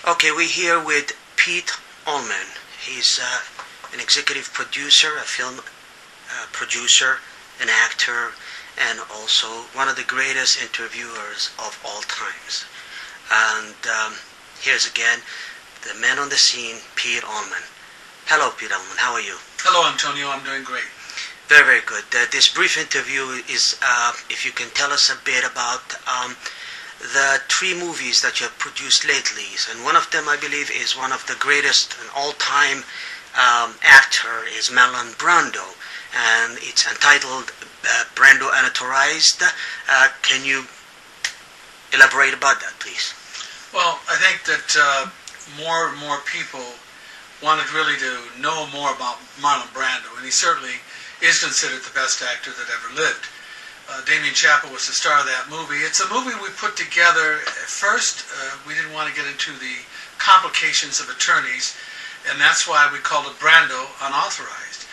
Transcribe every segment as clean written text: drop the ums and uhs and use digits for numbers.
Okay, we're here with Pete Allman. He's an executive producer, a film producer, an actor, and also one of the greatest interviewers of all times. And here's again the man on the scene, Pete Allman. Hello, Pete Allman. How are you? Hello, Antonio. I'm doing great. Very, very good. This brief interview is, if you can tell us a bit about the 3 movies that you have produced lately. And one of them, I believe, is one of the greatest and all-time actor is Marlon Brando. And it's entitled Brando Unauthorized. Can you elaborate about that, please? Well, I think that more and more people wanted really to know more about Marlon Brando, and he certainly is considered the best actor that ever lived. Damian Chappa was the star of that movie. It's a movie we put together. At first, we didn't want to get into the complications of attorneys, and that's why we called it Brando Unauthorized.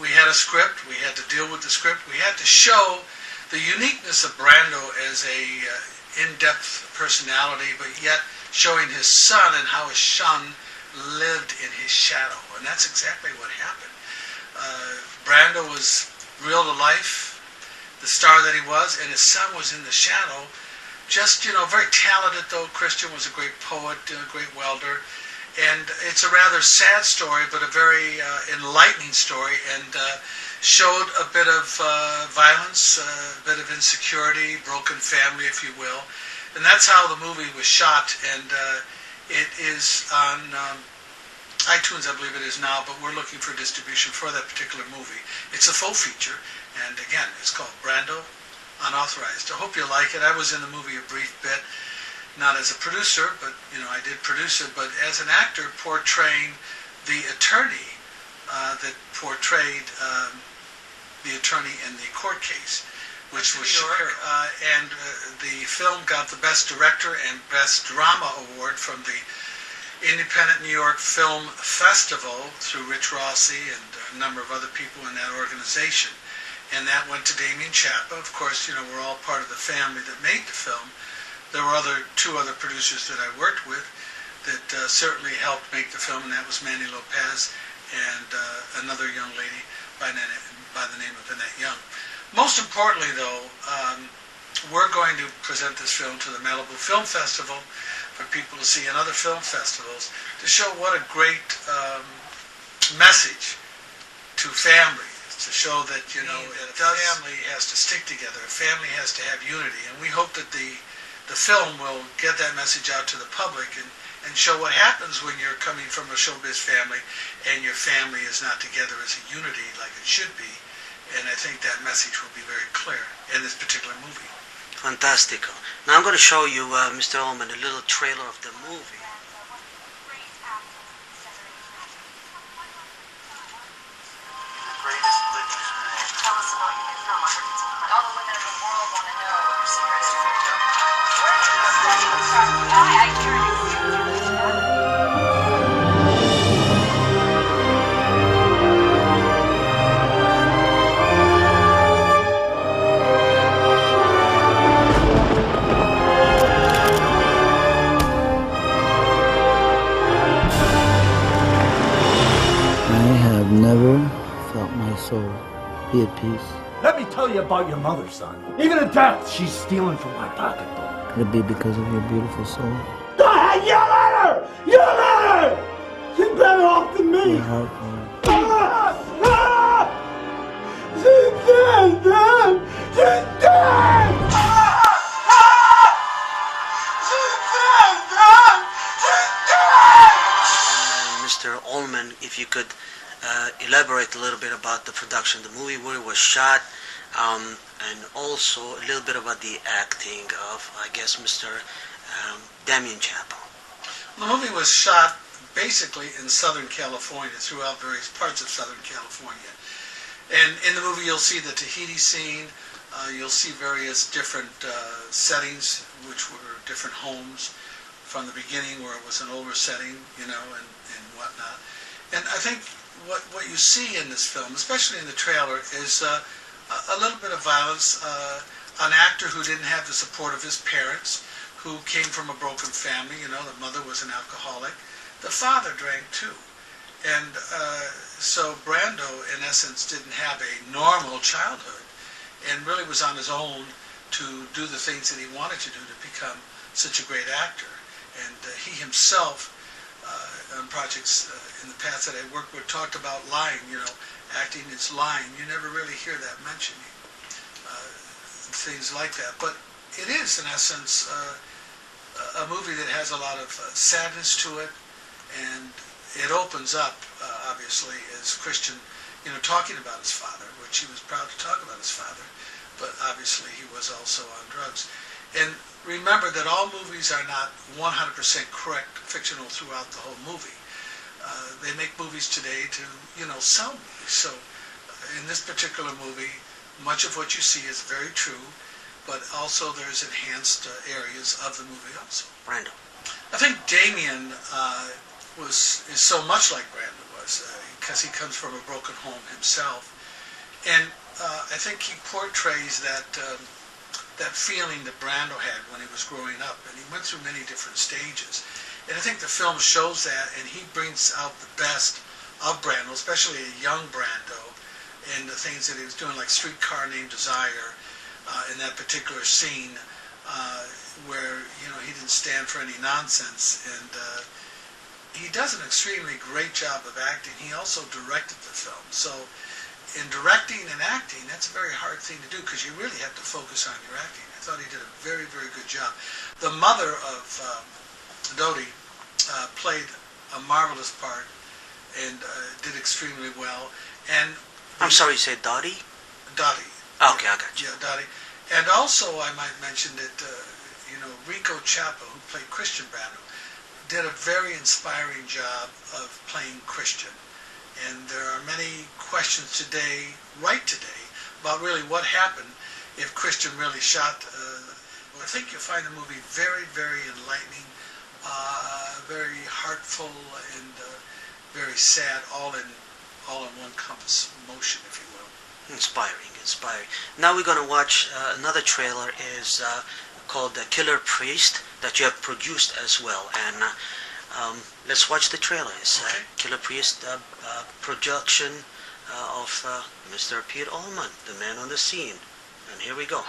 We had a script. We had to deal with the script. We had to show the uniqueness of Brando as a in-depth personality, but yet showing his son and how his son lived in his shadow, and that's exactly what happened. Brando was real to life, the star that he was, and his son was in the shadow. Just, very talented though. Christian was a great poet, a great welder, and it's a rather sad story, but a very enlightening story, and showed a bit of violence, a bit of insecurity, broken family, if you will, and that's how the movie was shot. And it is on iTunes, I believe it is now, but we're looking for distribution for that particular movie. It's a full feature, and again, it's called Brando Unauthorized. I hope you like it. I was in the movie a brief bit, not as a producer, but I did produce it, but as an actor portraying the attorney that portrayed the attorney in the court case, which was Shapiro. And the film got the Best Director and Best Drama Award from the Independent New York Film Festival through Rich Rossi and a number of other people in that organization. And that went to Damian Chappa. Of course, we're all part of the family that made the film. There were 2 other producers that I worked with that certainly helped make the film, and that was Manny Lopez and another young lady by the name of Annette Young. Most importantly, though, we're going to present this film to the Malibu Film Festival for people to see in other film festivals, to show what a great message to families, to show that, a family has to stick together, a family has to have unity, and we hope that the film will get that message out to the public and show what happens when you're coming from a showbiz family and your family is not together as a unity like it should be. And I think that message will be very clear in this particular movie. Fantastic. Now I'm going to show you, Mr. Allman, a little trailer of the movie. Tell us about your new film. I heard it's incredible. All the women in the world want to know your secrets to freedom. Where did you study with I hear it. Never felt my soul be at peace. Let me tell you about your mother, son. Even in death, she's stealing from my pocketbook. Could it be because of your beautiful soul? Go ahead, yell at her! Yell at her! She's better off than me! Your heart for it. She's dead, Dad! She's dead! She's dead, Dad! She's dead! Mr. Allman, if you could elaborate a little bit about the production, the movie, where it was shot, and also a little bit about the acting of, I guess, Mr. Damian Chappa. The movie was shot basically in Southern California, throughout various parts of Southern California. And in the movie you'll see the Tahiti scene, you'll see various different settings, which were different homes from the beginning, where it was an older setting, and whatnot. And I think what you see in this film, especially in the trailer, is a little bit of violence. An actor who didn't have the support of his parents, who came from a broken family. You know, the mother was an alcoholic. The father drank too. And so Brando, in essence, didn't have a normal childhood and really was on his own to do the things that he wanted to do to become such a great actor. And he himself, on projects in the past that I worked with, talked about lying, you know, acting is lying. You never really hear that mentioning, things like that. But it is, in essence, a movie that has a lot of sadness to it, and it opens up, obviously, as Christian, you know, talking about his father, which he was proud to talk about his father, but obviously he was also on drugs. And remember that all movies are not 100% correct, fictional throughout the whole movie. They make movies today to, you know, sell movies. So in this particular movie, much of what you see is very true, but also there's enhanced areas of the movie also. Brando. I think Damian is so much like Brando was, because he comes from a broken home himself. And I think he portrays that feeling that Brando had when he was growing up, and he went through many different stages. And I think the film shows that, and he brings out the best of Brando, especially a young Brando, and the things that he was doing, like Streetcar Named Desire, in that particular scene, where, you know, he didn't stand for any nonsense. And he does an extremely great job of acting. He also directed the film. So in directing and acting, that's a very hard thing to do, because you really have to focus on your acting. I thought he did a very, very good job. The mother of Dodie played a marvelous part and did extremely well. And I'm sorry, you said Dottie? Dottie. Okay, I got you. Yeah, Dottie. And also, I might mention that, you know, Rico Chappa, who played Christian Brando, did a very inspiring job of playing Christian. And there are many questions today, right today, about really what happened if Christian really shot. I think you'll find the movie very, very enlightening, very heartful, and very sad, all in one compass motion, if you will. Inspiring. Now we're going to watch another trailer is called The Killer Priest that you have produced as well. And let's watch the trailer. It's Killer Priest production of Mr. Pete Allman, the man on the scene. And here we go.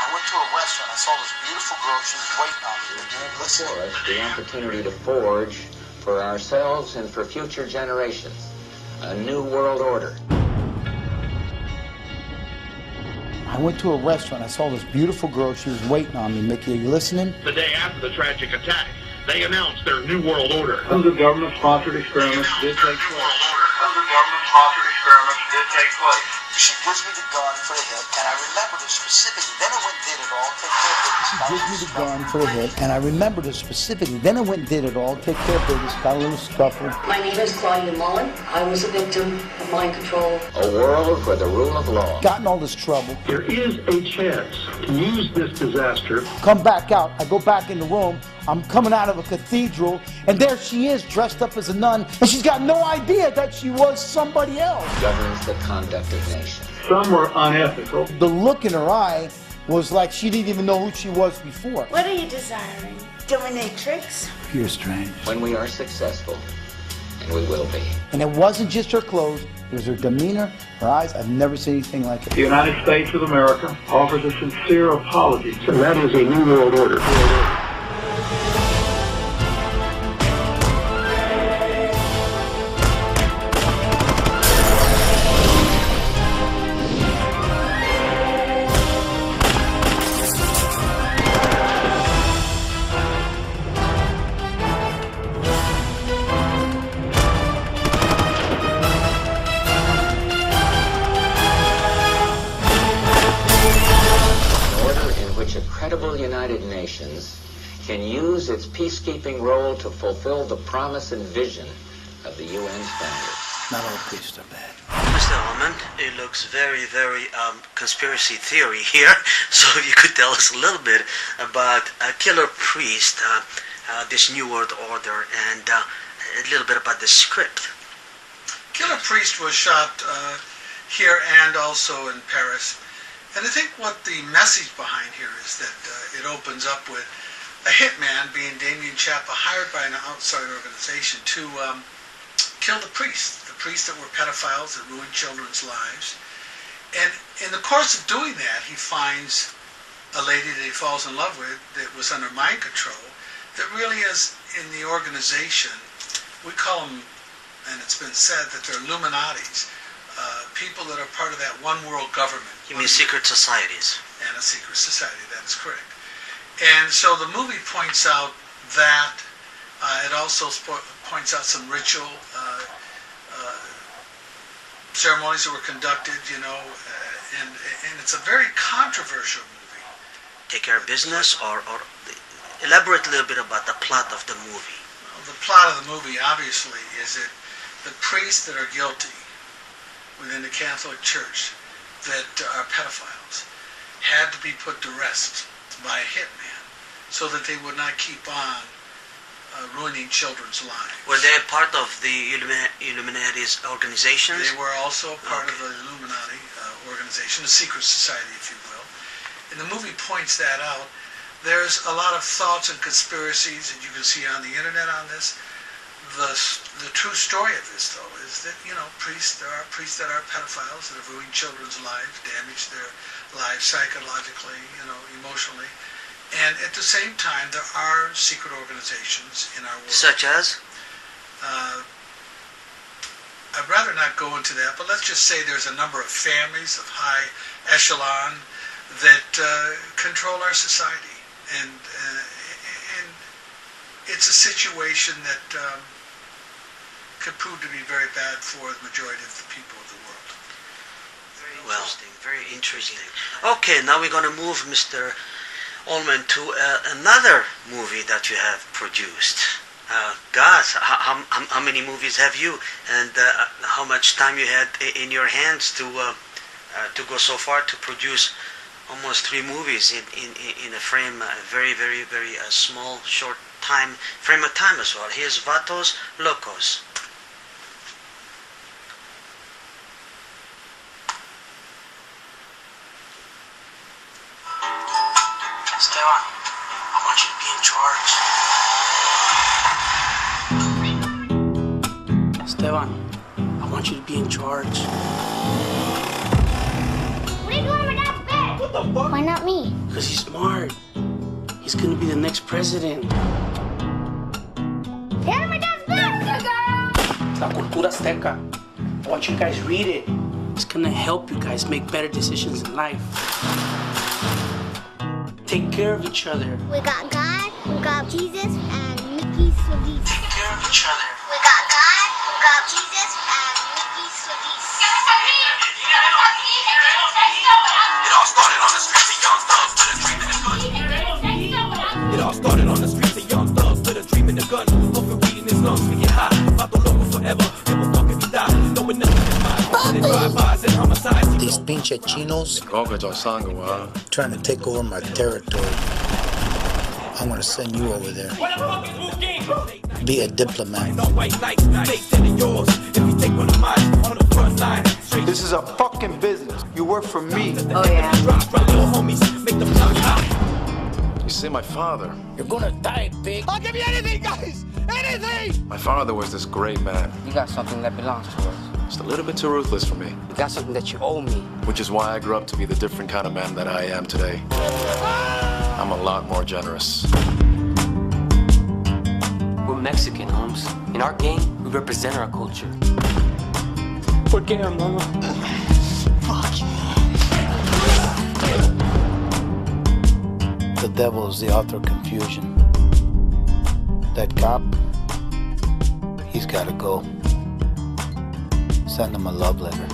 I went to a restaurant. I saw this beautiful girl. She was waiting on me. Before us, the opportunity to forge for ourselves and for future generations a new world order. I went to a restaurant. I saw this beautiful girl. She was waiting on me. Mickey, are you listening? The day after the tragic attack, they announced their New World Order. Other government-sponsored experiments did take place. She gives me the gun for the hit, and I remembered it specifically. Then I went and did it all. Take care of business. She gives me the gun for the hit, and I remembered it specifically. Then I went and did it all. Take care of business. Got a little scuffle. My name is Claudia Mullen. I was a victim of mind control. A world where the rule of law. Got in all this trouble. There is a chance to use this disaster. Come back out. I go back in the room. I'm coming out of a cathedral, and there she is, dressed up as a nun, and she's got no idea that she was somebody else. Governs the conduct of nations. Some were unethical. The look in her eye was like she didn't even know who she was before. What are you desiring? Dominatrix? You're strange. When we are successful, and we will be. And it wasn't just her clothes, it was her demeanor, her eyes. I've never seen anything like it. The United States of America offers a sincere apology. And that is a new world order. United Nations can use its peacekeeping role to fulfill the promise and vision of the UN standards. Not all priests are bad. Mr. Allman, it looks very, very conspiracy theory here. So if you could tell us a little bit about Killer Priest, this New World Order, and a little bit about the script. Killer Priest was shot here and also in Paris. And I think what the message behind here is that it opens up with a hitman, being Damian Chappa, hired by an outside organization to kill the priests that were pedophiles that ruined children's lives. And in the course of doing that, he finds a lady that he falls in love with that was under mind control, that really is in the organization. We call them, and it's been said, that they're Illuminatis, people that are part of that one world government. You mean secret societies? And a secret society, that is correct. And so the movie points out that. It also points out some ritual ceremonies that were conducted, and it's a very controversial movie. Take care of business, or elaborate a little bit about the plot of the movie. Well, the plot of the movie, obviously, is that the priests that are guilty within the Catholic Church that are pedophiles had to be put to rest by a hitman so that they would not keep on ruining children's lives. Were they part of the Illuminati's organizations? They were also part of the Illuminati organization, a secret society, if you will. And the movie points that out. There's a lot of thoughts and conspiracies that you can see on the internet on this. The true story of this, though, is that, there are priests that are pedophiles that have ruined children's lives, damaged their lives psychologically, emotionally. And at the same time, there are secret organizations in our world. Such as? I'd rather not go into that, but let's just say there's a number of families of high echelon that control our society. And it's a situation that could prove to be very bad for the majority of the people of the world. Very interesting. Okay, now we're going to move Mr. Allman to another movie that you have produced. Gosh, how many movies have you, and how much time you had in your hands to go so far to produce almost 3 movies in a frame, a very, very, very small, short frame of time as well. Here's Vatos Locos. Esteban, I want you to be in charge. Esteban, I want you to be in charge. What are you doing in my dad's bed? What the fuck? Why not me? Because he's smart. He's gonna be the next president. Get in my dad's bed! La Cultura Azteca. I want you guys read it. It's gonna help you guys make better decisions in life. Take care of each other. We got God, we got Jesus, and Mickey Solis. Take care of each other. We got God, we got Jesus, and Mickey Solis. It all started on the streets of young thugs with a dream and a gun. It all started on the streets of young thugs with a dream and a gun. Hope for reading his lungs, we get high. Vatos Locos forever. Give a fuck if he die. Knowing nothing is mine. Drive-bys and homicides. These pinche chinos trying to take over my territory. I'm gonna send you over there. Be a diplomat. This is a fucking business. You work for me. Oh yeah. You see, my father. You're gonna die, pig. I'll give you anything, guys! Anything! My father was this great man. You got something that belongs to us. Just a little bit too ruthless for me. You got something that you owe me. Which is why I grew up to be the different kind of man that I am today. I'm a lot more generous. We're Mexican, Holmes. In our gang, we represent our culture. ¿Por qué, mama? Fuck you. The devil is the author of confusion. That cop, he's gotta go. Send him a love letter.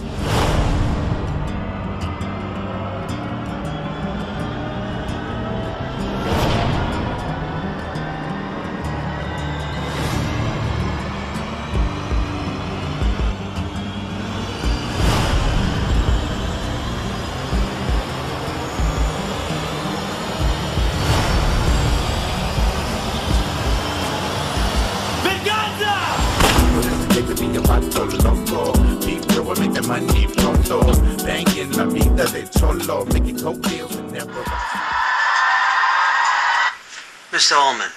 Take me a vato loco. Deep, yo, make the money pronto. banging la vida de cholo, making coke deals and never. Mr. Allman,